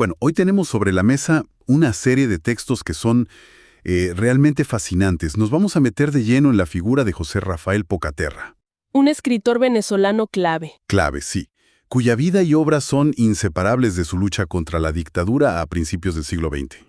Bueno, hoy tenemos sobre la mesa una serie de textos que son realmente fascinantes. Nos vamos a meter de lleno en la figura de José Rafael Pocaterra. Un escritor venezolano clave. Clave, sí, cuya vida y obra son inseparables de su lucha contra la dictadura a principios del siglo XX.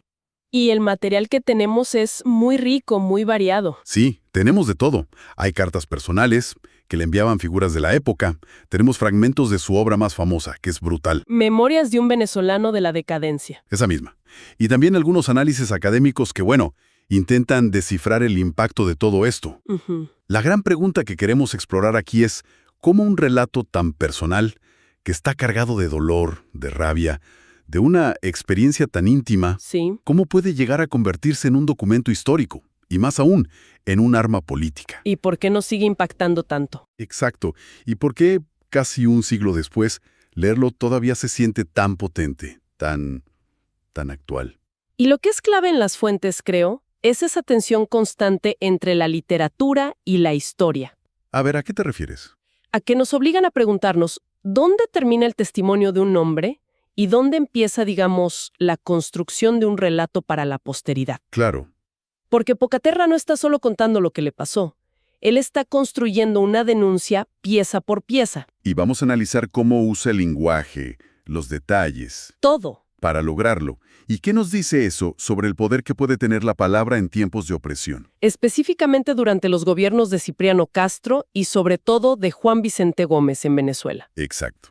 Y el material que tenemos es muy rico, muy variado. Sí, tenemos de todo. Hay cartas personales que le enviaban figuras de la época. Tenemos fragmentos de su obra más famosa, que es brutal. Memorias de un venezolano de la decadencia. Esa misma. Y también algunos análisis académicos que, bueno, intentan descifrar el impacto de todo esto. Ujú. La gran pregunta que queremos explorar aquí es cómo un relato tan personal, que está cargado de dolor, de rabia, de una experiencia tan íntima, Sí. ¿cómo puede llegar a convertirse en un documento histórico? Y más aún, en un arma política. ¿Y por qué nos sigue impactando tanto? Exacto. ¿Y por qué, casi un siglo después, leerlo todavía se siente tan potente, tan actual? Y lo que es clave en las fuentes, creo, es esa tensión constante entre la literatura y la historia, A ver, ¿a qué te refieres? a que nos obligan a preguntarnos dónde termina el testimonio de un hombre y dónde empieza, digamos, la construcción de un relato para la posteridad. Claro. Porque Pocaterra no está solo contando lo que le pasó, él está construyendo una denuncia pieza por pieza. Y vamos a analizar cómo usa el lenguaje, los detalles, Todo. para lograrlo. ¿Y qué nos dice eso sobre el poder que puede tener la palabra en tiempos de opresión? Específicamente durante los gobiernos de Cipriano Castro y sobre todo de Juan Vicente Gómez en Venezuela. Exacto.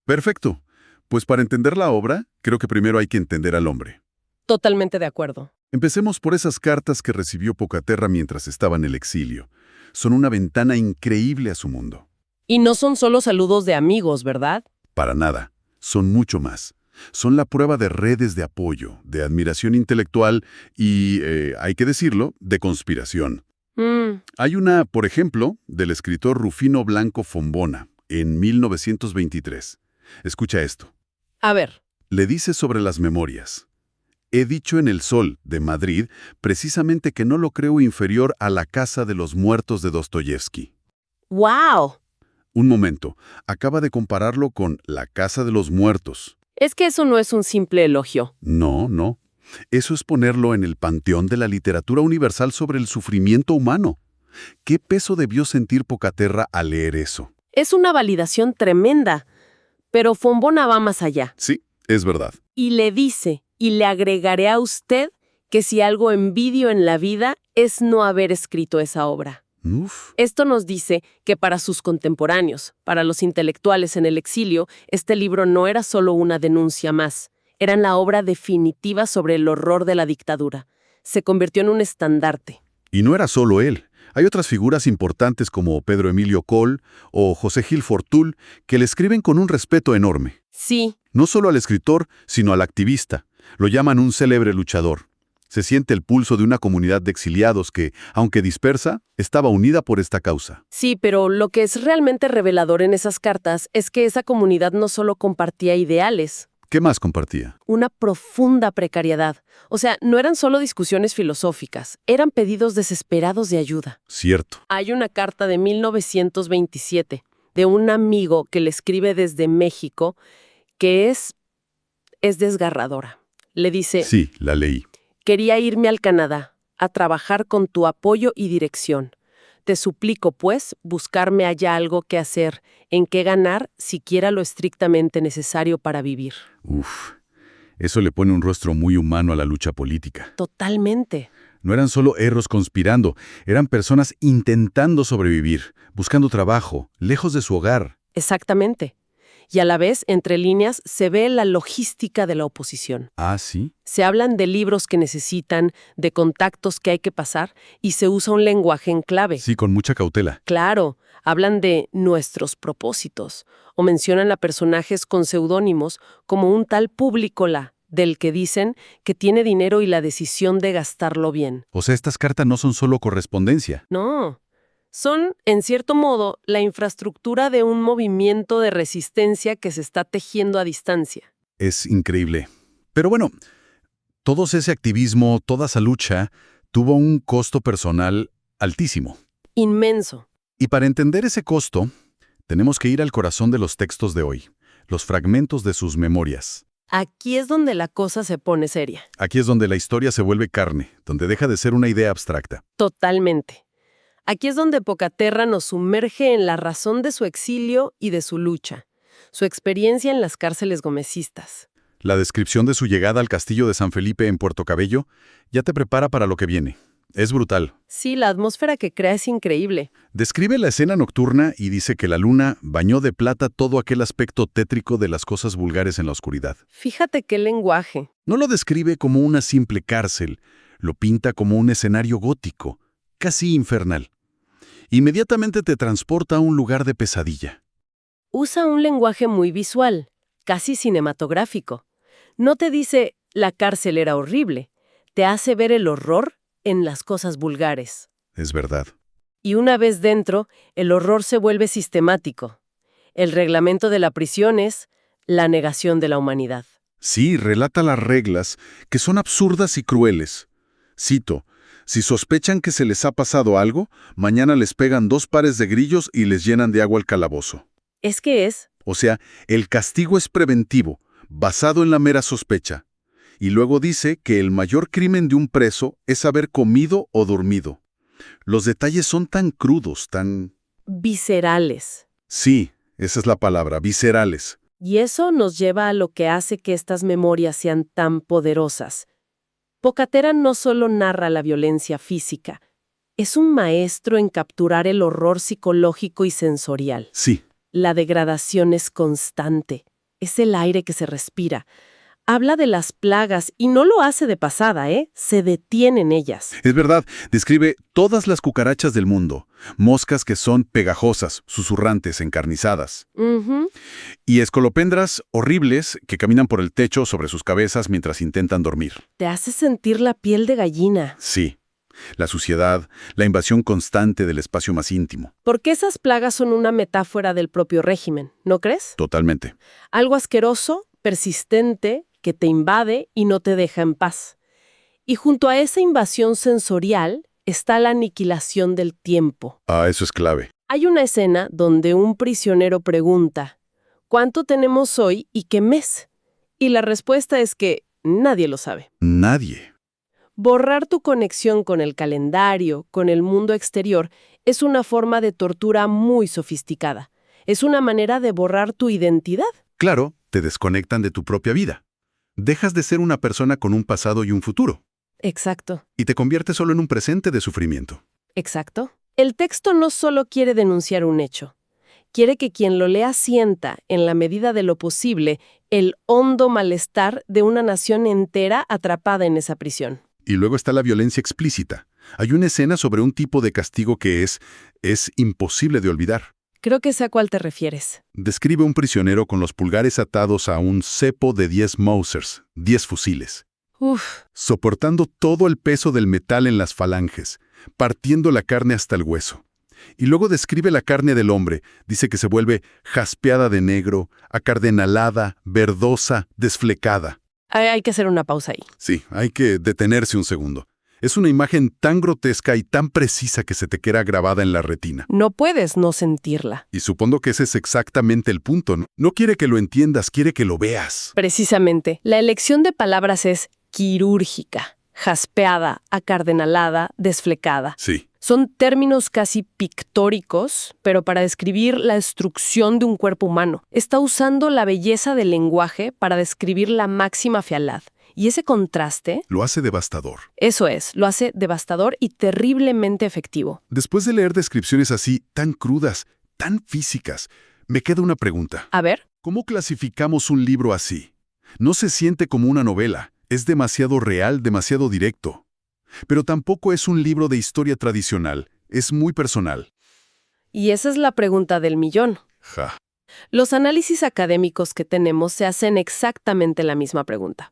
Perfecto. Pues para entender la obra, creo que primero hay que entender al hombre. Totalmente de acuerdo. Empecemos por esas cartas que recibió Pocaterra mientras estaba en el exilio. Son una ventana increíble a su mundo. Y no son solo saludos de amigos, ¿verdad? Para nada. Son mucho más. Son la prueba de redes de apoyo, de admiración intelectual y, hay que decirlo, de conspiración. Hay una, por ejemplo, del escritor Rufino Blanco Fombona, en 1923. Escucha esto. A ver. Le dice sobre las memorias. He dicho en El Sol, de Madrid, precisamente que no lo creo inferior a La Casa de los Muertos de Dostoyevsky. ¡Wow! Un momento, acaba de compararlo con La Casa de los Muertos. Es que eso no es un simple elogio. No, no. Eso es ponerlo en el panteón de la literatura universal sobre el sufrimiento humano. ¿Qué peso debió sentir Pocaterra al leer eso? Es una validación tremenda, pero Fombona va más allá. Sí, es verdad. Y le dice, y le agregaré a usted que si algo envidio en la vida es no haber escrito esa obra. Uf. Esto nos dice que para sus contemporáneos, para los intelectuales en el exilio, este libro no era solo una denuncia más, era la obra definitiva sobre el horror de la dictadura. Se convirtió en un estandarte. Y no era solo él. Hay otras figuras importantes como Pedro Emilio Coll o José Gil Fortul que le escriben con un respeto enorme. Sí, No solo al escritor, sino al activista. Lo llaman un célebre luchador. Se siente el pulso de una comunidad de exiliados que, aunque dispersa, estaba unida por esta causa. sí, pero lo que es realmente revelador en esas cartas es que esa comunidad no solo compartía ideales, ¿Qué más compartía? una profunda precariedad. O sea, no eran solo discusiones filosóficas, eran pedidos desesperados de ayuda. Cierto. Hay una carta de 1927 de un amigo que le escribe desde México que es desgarradora. Le dice, Sí, la leí. quería irme al Canadá a trabajar con tu apoyo y dirección. Te suplico, pues, buscarme allá algo que hacer, en qué ganar, siquiera lo estrictamente necesario para vivir. Uf, eso le pone un rostro muy humano a la lucha política. Totalmente. No eran solo héroes conspirando, eran personas intentando sobrevivir, buscando trabajo, lejos de su hogar. Exactamente. Y a la vez, entre líneas, se ve la logística de la oposición. ¿Ah, sí? Se hablan de libros que necesitan, de contactos que hay que pasar, y se usa un lenguaje en clave. Sí, con mucha cautela. Claro, hablan de nuestros propósitos, o mencionan a personajes con seudónimos como un tal Públicola, del que dicen que tiene dinero y la decisión de gastarlo bien. O sea, estas cartas no son solo correspondencia. No. Son, en cierto modo, la infraestructura de un movimiento de resistencia que se está tejiendo a distancia. Es increíble. Pero bueno, todo ese activismo, toda esa lucha, tuvo un costo personal altísimo. Inmenso. Y para entender ese costo, tenemos que ir al corazón de los textos de hoy, los fragmentos de sus memorias. Aquí es donde la cosa se pone seria. Aquí es donde la historia se vuelve carne, donde deja de ser una idea abstracta. Totalmente. Aquí es donde Pocaterra nos sumerge en la razón de su exilio y de su lucha, su experiencia en las cárceles gomecistas. La descripción de su llegada al castillo de San Felipe en Puerto Cabello ya te prepara para lo que viene. Es brutal. Sí, la atmósfera que crea es increíble. Describe la escena nocturna y dice que la luna bañó de plata todo aquel aspecto tétrico de las cosas vulgares en la oscuridad. Fíjate qué lenguaje. No lo describe como una simple cárcel, lo pinta como un escenario gótico, casi infernal. Inmediatamente te transporta a un lugar de pesadilla. Usa un lenguaje muy visual, casi cinematográfico. No te dice, la cárcel era horrible. Te hace ver el horror en las cosas vulgares. Es verdad. Y una vez dentro, el horror se vuelve sistemático. El reglamento de la prisión es la negación de la humanidad. Sí, relata las reglas, que son absurdas y crueles. Cito, si sospechan que se les ha pasado algo, mañana les pegan 2 pares de grillos y les llenan de agua el calabozo. Es que es... O sea, el castigo es preventivo, basado en la mera sospecha. Y luego dice que el mayor crimen de un preso es haber comido o dormido. Los detalles son tan crudos, tan... viscerales. Sí, esa es la palabra, viscerales. Y eso nos lleva a lo que hace que estas memorias sean tan poderosas. Pocaterra no solo narra la violencia física, es un maestro en capturar el horror psicológico y sensorial. Sí. La degradación es constante, es el aire que se respira. Habla de las plagas y no lo hace de pasada, se detiene en ellas. Es verdad, describe todas las cucarachas del mundo, moscas que son pegajosas, susurrantes, encarnizadas. Y escolopendras horribles que caminan por el techo sobre sus cabezas mientras intentan dormir. Te hace sentir la piel de gallina. Sí. La suciedad, la invasión constante del espacio más íntimo. Porque esas plagas son una metáfora del propio régimen, ¿no crees? Totalmente. Algo asqueroso, persistente, que te invade y no te deja en paz. Y junto a esa invasión sensorial está la aniquilación del tiempo. Ah, eso es clave. Hay una escena donde un prisionero pregunta, ¿cuánto tenemos hoy y qué mes? Y la respuesta es que nadie lo sabe. Nadie. Borrar tu conexión con el calendario, con el mundo exterior, es una forma de tortura muy sofisticada. Es una manera de borrar tu identidad. Claro, te desconectan de tu propia vida. Dejas de ser una persona con un pasado y un futuro. Exacto. Y te conviertes solo en un presente de sufrimiento. Exacto. El texto no solo quiere denunciar un hecho. Quiere que quien lo lea sienta, en la medida de lo posible, el hondo malestar de una nación entera atrapada en esa prisión. Y luego está la violencia explícita. Hay una escena sobre un tipo de castigo que es imposible de olvidar. Creo que sé a cuál te refieres. Describe un prisionero con los pulgares atados a un cepo de 10 Mausers, 10 fusiles. Soportando todo el peso del metal en las falanges, partiendo la carne hasta el hueso. Y luego describe la carne del hombre. Dice que se vuelve jaspeada de negro, acardenalada, verdosa, desflecada. Hay que hacer una pausa ahí. Sí, hay que detenerse un segundo. Es una imagen tan grotesca y tan precisa que se te queda grabada en la retina. No puedes no sentirla. Y supongo que ese es exactamente el punto, ¿no? No quiere que lo entiendas, quiere que lo veas. Precisamente. La elección de palabras es quirúrgica, jaspeada, acardenalada, desflecada. Sí. Son términos casi pictóricos, pero para describir la destrucción de un cuerpo humano. Está usando la belleza del lenguaje para describir la máxima fealdad. Y ese contraste... lo hace devastador. Eso es, lo hace devastador y terriblemente efectivo. Después de leer descripciones así, tan crudas, tan físicas, me queda una pregunta. A ver. ¿Cómo clasificamos un libro así? No se siente como una novela. Es demasiado real, demasiado directo. Pero tampoco es un libro de historia tradicional. Es muy personal. Y esa es la pregunta del millón. Ja. Los análisis académicos que tenemos se hacen exactamente la misma pregunta.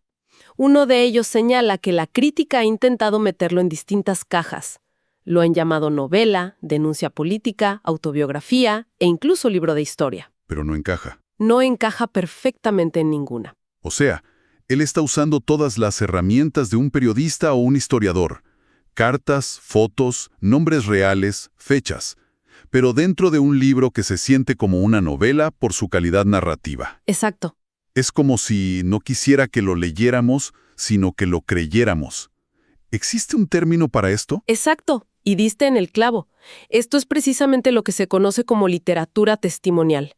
Uno de ellos señala que la crítica ha intentado meterlo en distintas cajas. Lo han llamado novela, denuncia política, autobiografía e incluso libro de historia. Pero no encaja. No encaja perfectamente en ninguna. O sea, él está usando todas las herramientas de un periodista o un historiador. Cartas, fotos, nombres reales, fechas. Pero dentro de un libro que se siente como una novela por su calidad narrativa. Exacto. Es como si no quisiera que lo leyéramos, sino que lo creyéramos. ¿Existe un término para esto? Exacto, y diste en el clavo. Esto es precisamente lo que se conoce como literatura testimonial.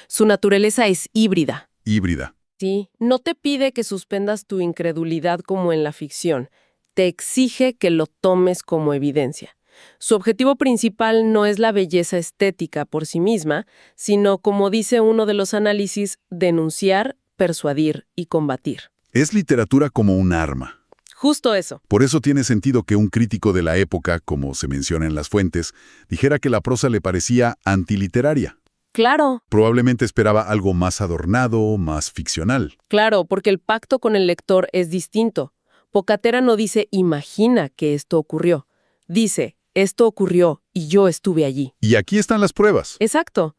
Su naturaleza es híbrida. Híbrida. Sí, no te pide que suspendas tu incredulidad como en la ficción. Te exige que lo tomes como evidencia. Su objetivo principal no es la belleza estética por sí misma, sino, como dice uno de los análisis, denunciar, persuadir y combatir. Es literatura como un arma. Justo eso. Por eso tiene sentido que un crítico de la época, como se menciona en las fuentes, dijera que la prosa le parecía antiliteraria. Claro, Probablemente esperaba algo más adornado, más ficcional. claro, porque el pacto con el lector es distinto. Pocatera no dice imagina que esto ocurrió. Dice esto ocurrió y yo estuve allí. Y aquí están las pruebas. Exacto.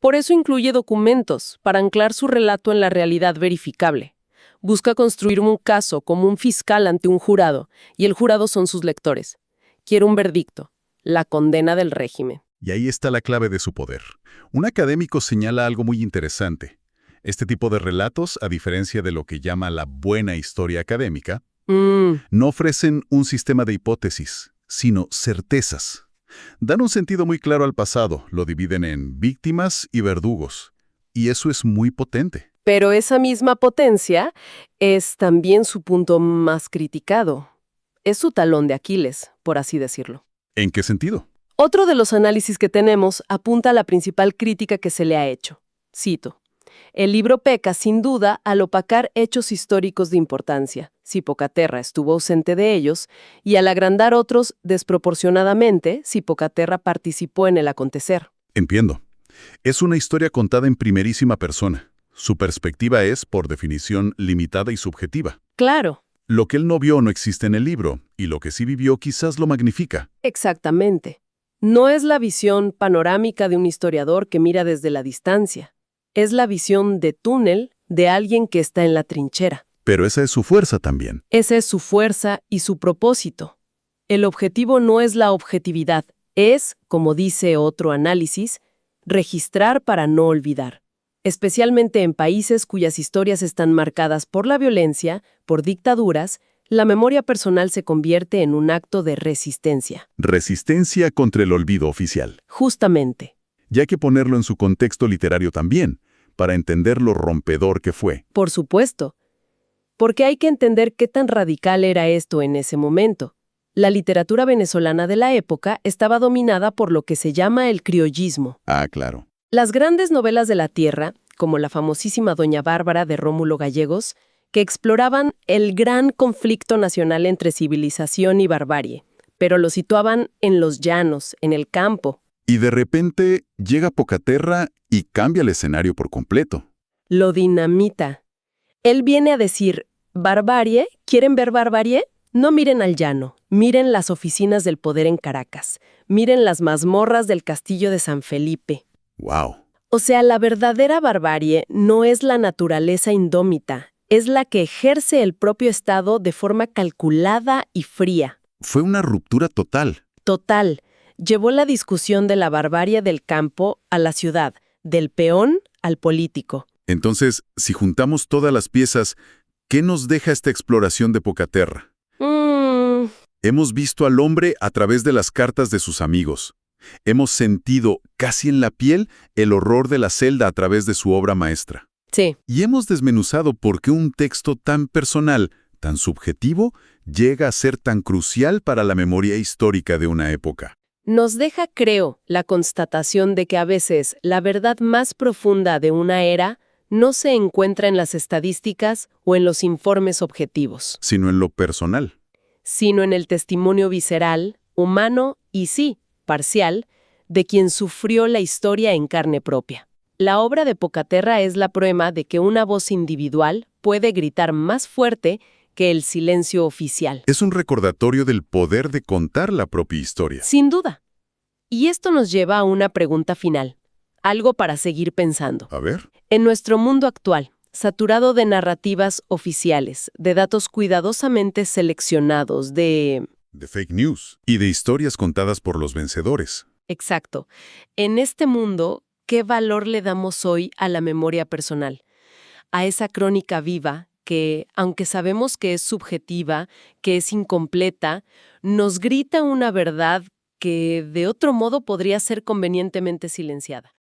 Por eso incluye documentos, para anclar su relato en la realidad verificable. Busca construir un caso como un fiscal ante un jurado, y el jurado son sus lectores. Quiere un verdicto, la condena del régimen. Y ahí está la clave de su poder. Un académico señala algo muy interesante. Este tipo de relatos, a diferencia de lo que llama la buena historia académica, no ofrecen un sistema de hipótesis, sino certezas. Dan un sentido muy claro al pasado, lo dividen en víctimas y verdugos. Y eso es muy potente. Pero esa misma potencia es también su punto más criticado. Es su talón de Aquiles, por así decirlo. ¿En qué sentido? Otro de los análisis que tenemos apunta a la principal crítica que se le ha hecho. Cito: el libro peca, sin duda, al opacar hechos históricos de importancia, si Pocaterra estuvo ausente de ellos, y al agrandar otros desproporcionadamente, si Pocaterra participó en el acontecer. Entiendo. Es una historia contada en primerísima persona. Su perspectiva es, por definición, limitada y subjetiva. Claro. Lo que él no vio no existe en el libro, y lo que sí vivió quizás lo magnifica. Exactamente. No es la visión panorámica de un historiador que mira desde la distancia. Es la visión de túnel de alguien que está en la trinchera. Pero esa es su fuerza también. Esa es su fuerza y su propósito. El objetivo no es la objetividad, es, como dice otro análisis, registrar para no olvidar. Especialmente en países cuyas historias están marcadas por la violencia, por dictaduras, la memoria personal se convierte en un acto de resistencia. Resistencia contra el olvido oficial. Justamente. Y hay que ponerlo en su contexto literario también, para entender lo rompedor que fue. Por supuesto. Porque hay que entender qué tan radical era esto en ese momento. La literatura venezolana de la época estaba dominada por lo que se llama el criollismo. Ah, claro. Las grandes novelas de la tierra, como la famosísima Doña Bárbara de Rómulo Gallegos, que exploraban el gran conflicto nacional entre civilización y barbarie, pero lo situaban en los llanos, en el campo. Y de repente llega Pocaterra y cambia el escenario por completo. Lo dinamita. Él viene a decir, ¿barbarie? ¿Quieren ver barbarie? No miren al llano, miren las oficinas del poder en Caracas, miren las mazmorras del castillo de San Felipe. ¡Wow! O sea, la verdadera barbarie no es la naturaleza indómita, es la que ejerce el propio Estado de forma calculada y fría. Fue una ruptura total. Total. Llevó la discusión de la barbarie del campo a la ciudad, del peón al político. Entonces, si juntamos todas las piezas, ¿qué nos deja esta exploración de Pocaterra? Hemos visto al hombre a través de las cartas de sus amigos. Hemos sentido, casi en la piel, el horror de la celda a través de su obra maestra. Sí. Y hemos desmenuzado por qué un texto tan personal, tan subjetivo, llega a ser tan crucial para la memoria histórica de una época. Nos deja, creo, la constatación de que a veces la verdad más profunda de una era no se encuentra en las estadísticas o en los informes objetivos, Sino en lo personal. sino en el testimonio visceral, humano y sí, parcial, de quien sufrió la historia en carne propia. La obra de Pocaterra es la prueba de que una voz individual puede gritar más fuerte que el silencio oficial. Es un recordatorio del poder de contar la propia historia. Sin duda. Y esto nos lleva a una pregunta final, algo para seguir pensando. A ver. En nuestro mundo actual, saturado de narrativas oficiales, de datos cuidadosamente seleccionados, de fake news. Y de historias contadas por los vencedores. Exacto. En este mundo, ¿qué valor le damos hoy a la memoria personal? a esa crónica viva que, aunque sabemos que es subjetiva, que es incompleta, nos grita una verdad que de otro modo podría ser convenientemente silenciada.